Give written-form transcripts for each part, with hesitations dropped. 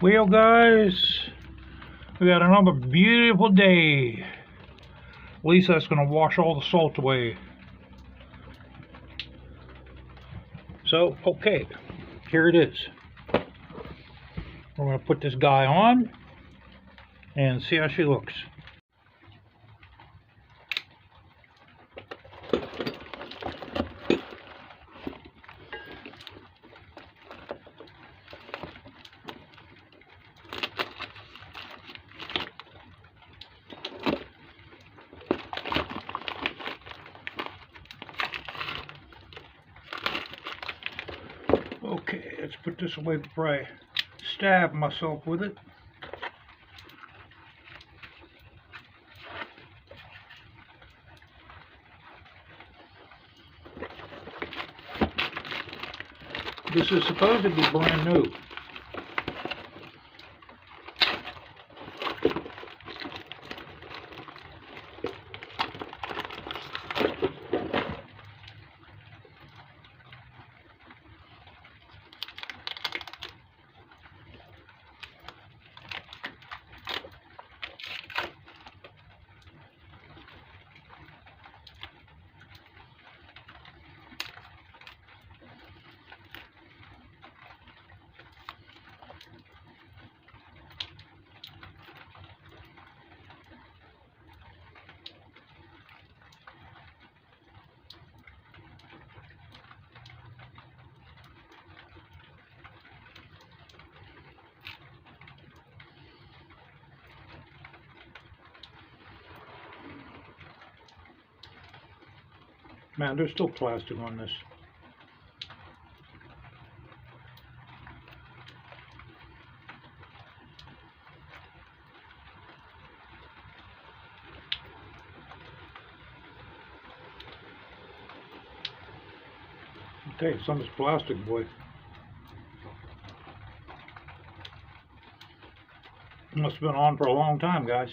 Well, guys, we got another beautiful day. At least that's going to wash all the salt away. So, okay, here it is. We're going to put this guy on and see how she looks. Okay, let's put this away before I stab myself with it. This is supposed to be brand new. Man, there's still plastic on this. Okay, some is plastic, boy. Must have been on for a long time, guys.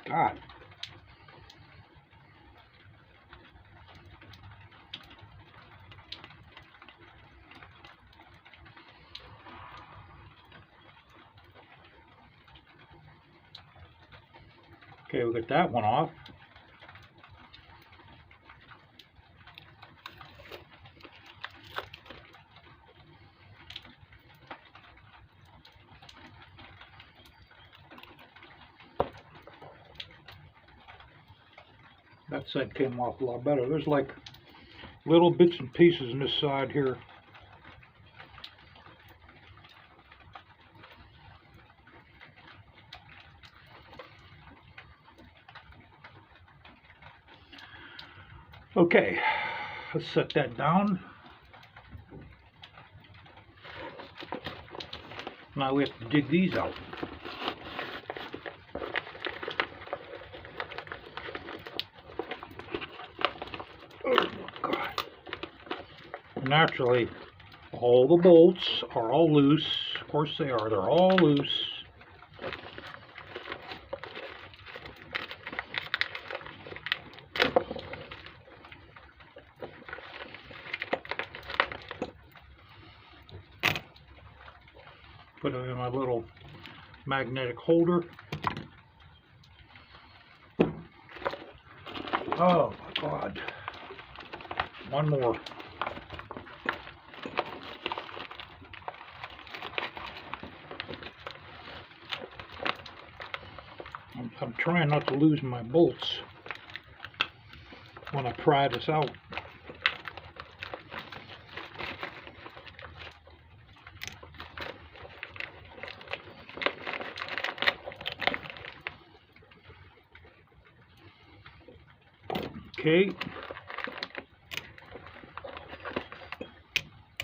God. Okay, we'll get that one off. That side came off a lot better. There's like little bits and pieces in this side here. Okay, let's set that down. Now we have to dig these out. Oh God. Naturally, all the bolts are all loose. Of course they are. They're all loose. Put it in my little magnetic holder. Oh my God. One more. I'm trying not to lose my bolts when I pry this out. Okay.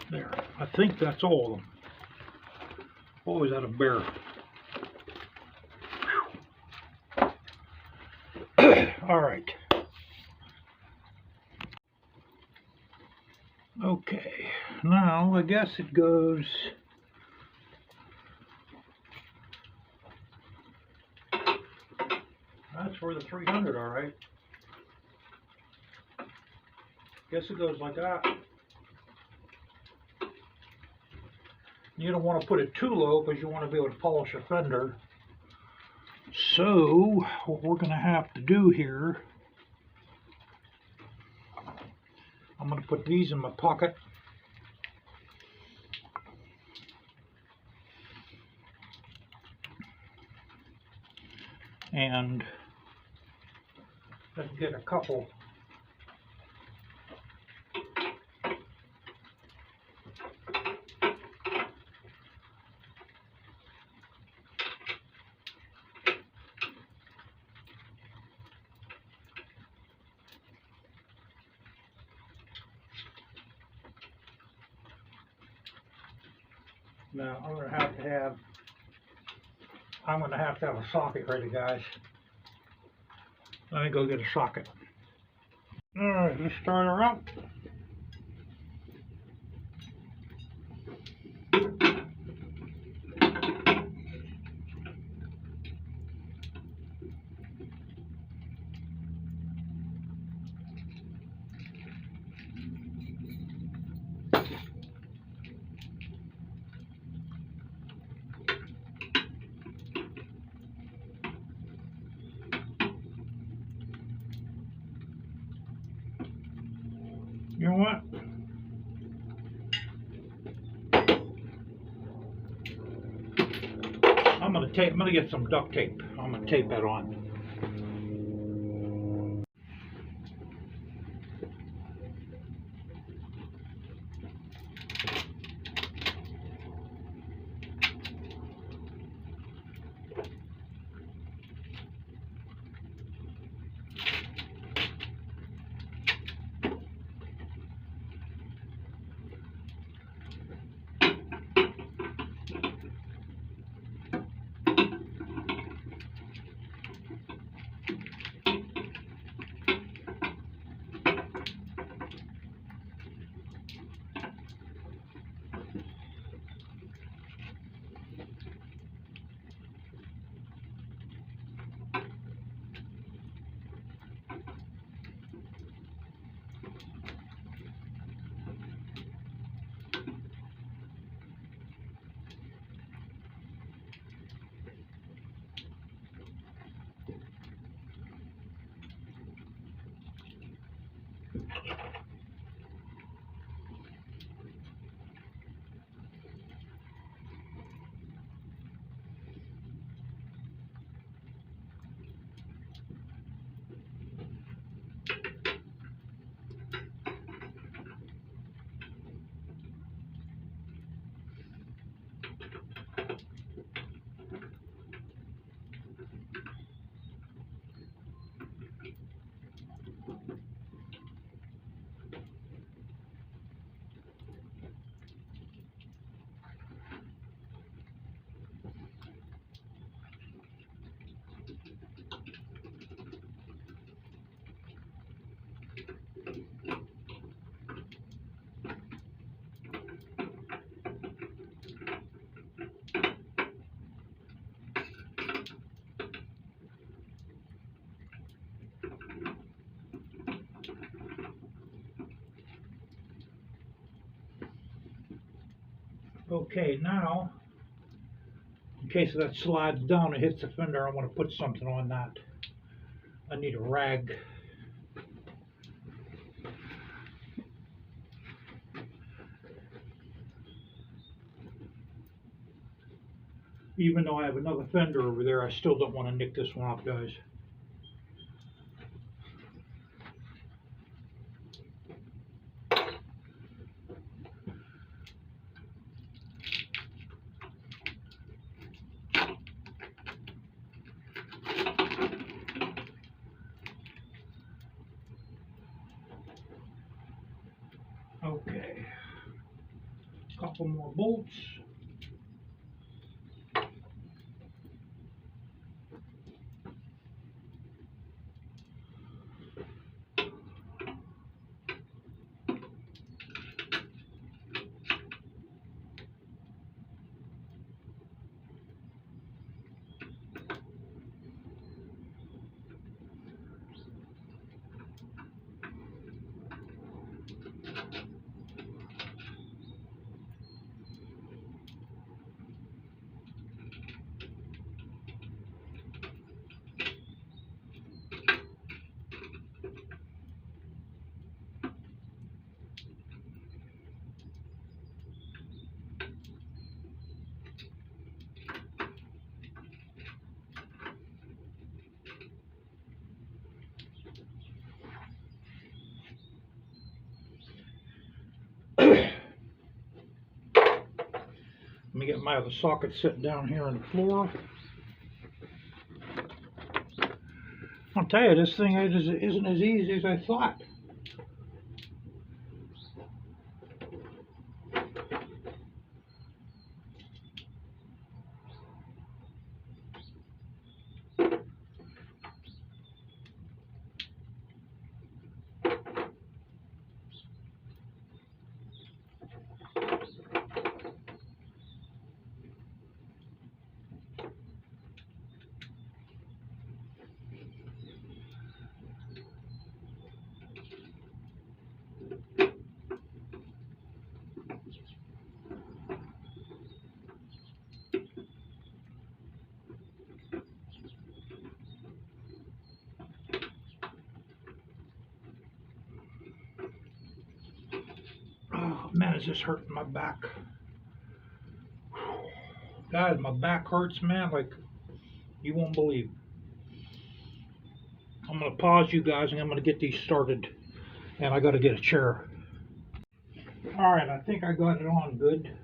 There. I think that's all of them. Always out of bear. All right. Okay, now I guess it goes that's where the 300 are, right? Guess it goes like that. You don't want to put it too low because you want to be able to polish a fender. So what we're going to have to do here, I'm going to put these in my pocket. And let's get a couple. Now I'm going to have to have a socket ready, guys. Let me go get a socket. Alright, let's start her up. You know what? I'm gonna get some duct tape. I'm gonna tape that on. Okay, now, in case that slides down and hits the fender, I want to put something on that. I need a rag. Even though I have another fender over there, I still don't want to nick this one off, guys. Okay, couple more bolts. me get my other socket sitting down here on the floor. I'll tell you, this thing isn't as easy as I thought. Oh man, is this hurting my back? God, my back hurts, man, like you won't believe. I'm gonna pause you guys and I'm gonna get these started, and I gotta get a chair. All right, I think I got it on good.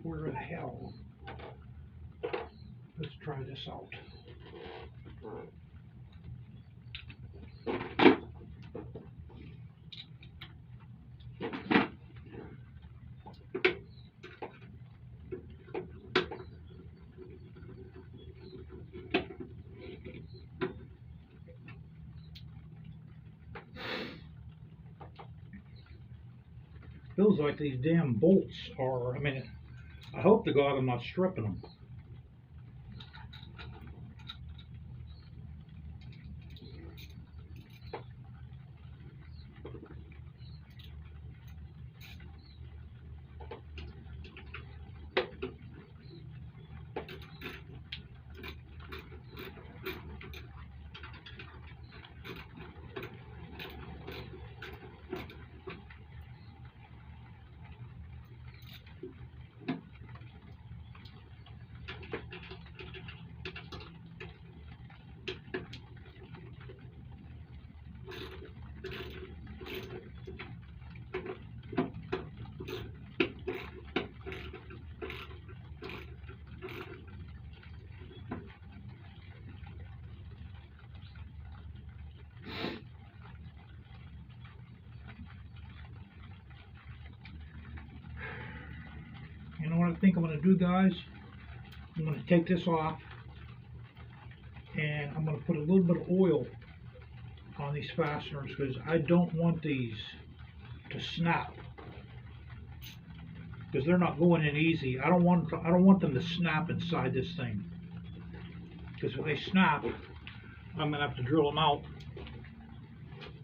Where the hell? Let's try this out. Feels like these damn bolts are, I mean, I hope to God I'm not stripping them. You know what I think I'm going to do, guys? I'm going to take this off and I'm going to put a little bit of oil on these fasteners because I don't want these to snap, because they're not going in easy. I don't want them to snap inside this thing, because if they snap, I'm going to have to drill them out,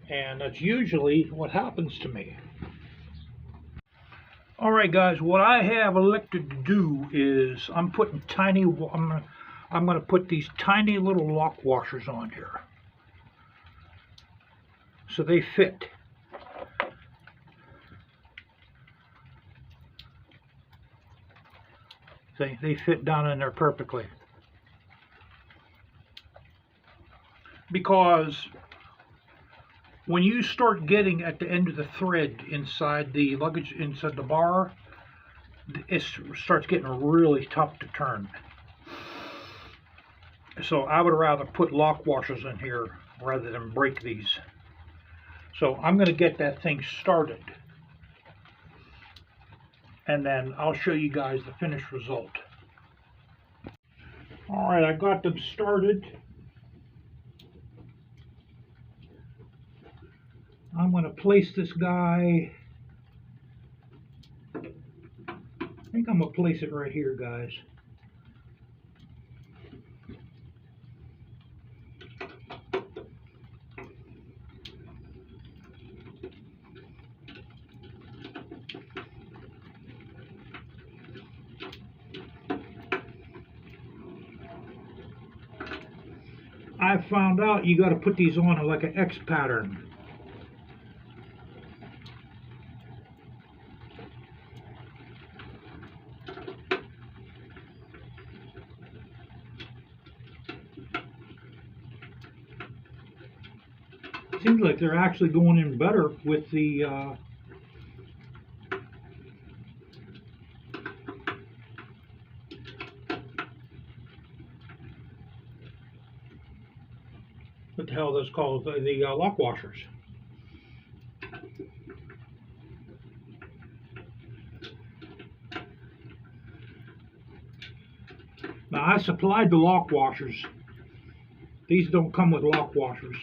and that's usually what happens to me. Alright guys, what I have elected to do is I'm going to put these tiny little lock washers on here so they fit. They fit down in there perfectly. Because when you start getting at the end of the thread inside the luggage, inside the bar, it starts getting really tough to turn. So I would rather put lock washers in here rather than break these. So I'm going to get that thing started, and then I'll show you guys the finished result. Alright, I got them started. I'm going to place this guy, I think I'm going to place it right here, guys. I found out you got to put these on like an X pattern. Seems like they're actually going in better with the what the hell those called, the lock washers. Now I supplied the lock washers. These don't come with lock washers.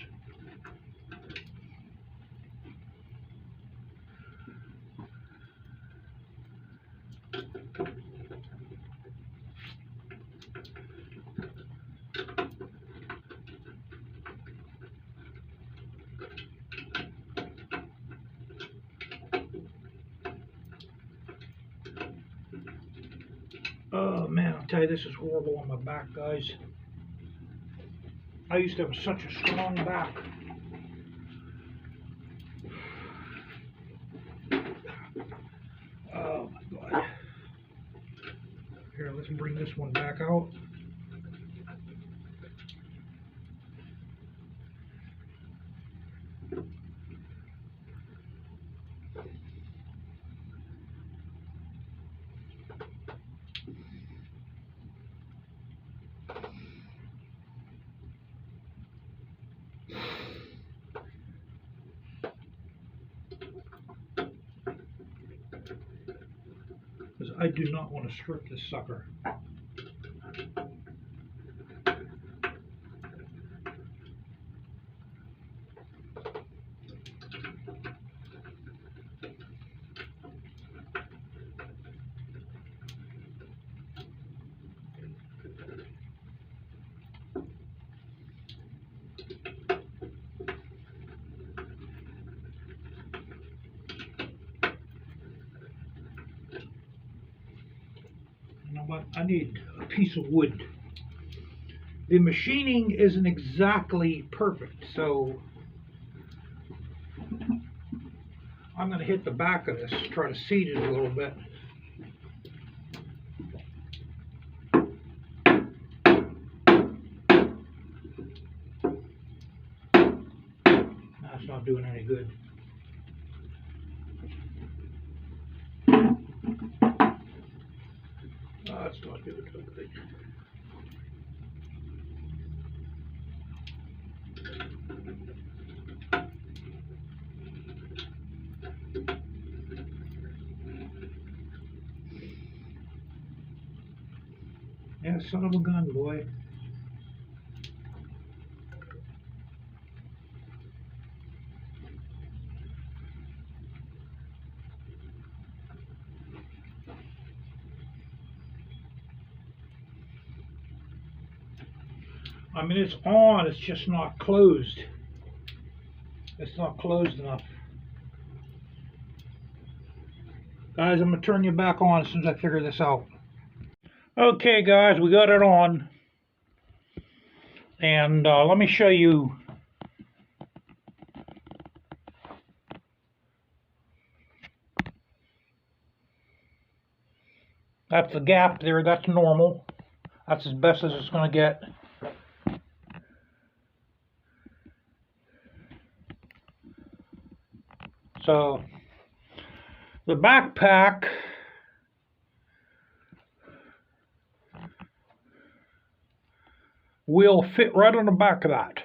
Oh man, I'll tell you, this is horrible on my back, guys. I used to have such a strong back. Oh my God. Here, let's bring this one back out. Because I do not want to strip this sucker. You know what? I need a piece of wood. The machining isn't exactly perfect, so I'm going to hit the back of this, try to seat it a little bit. That's not doing any good. That's not doing good. Yeah, son of a gun, boy. I mean, it's on, it's just not closed. It's not closed enough. Guys, I'm going to turn you back on as soon as I figure this out. Okay, guys, we got it on. And let me show you. That's the gap there, that's normal. That's as best as it's going to get. So, the backpack will fit right on the back of that,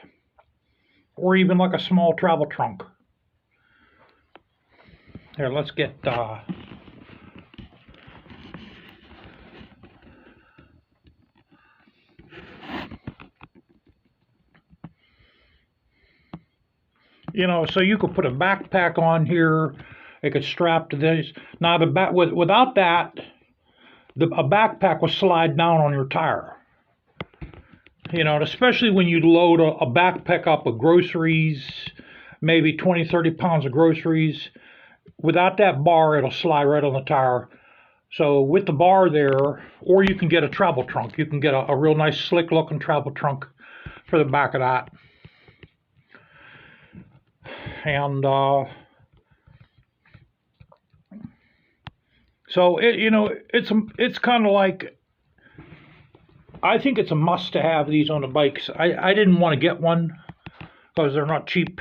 or even like a small travel trunk. Here, let's get You know, so you could put a backpack on here. It could strap to this. Now, without that, a backpack will slide down on your tire. You know, especially when you load a backpack up with groceries, maybe 20, 30 pounds of groceries. Without that bar, it'll slide right on the tire. So with the bar there, or you can get a travel trunk. You can get a real nice, slick-looking travel trunk for the back of that. And so it's kind of like, I think it's a must to have these on the bikes. I didn't want to get one because they're not cheap.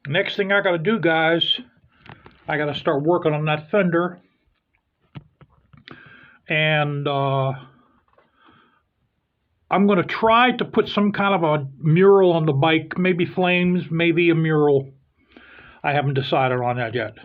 Next thing I got to do, guys, I got to start working on that fender. And I'm going to try to put some kind of a mural on the bike, maybe flames, maybe a mural. I haven't decided on that yet.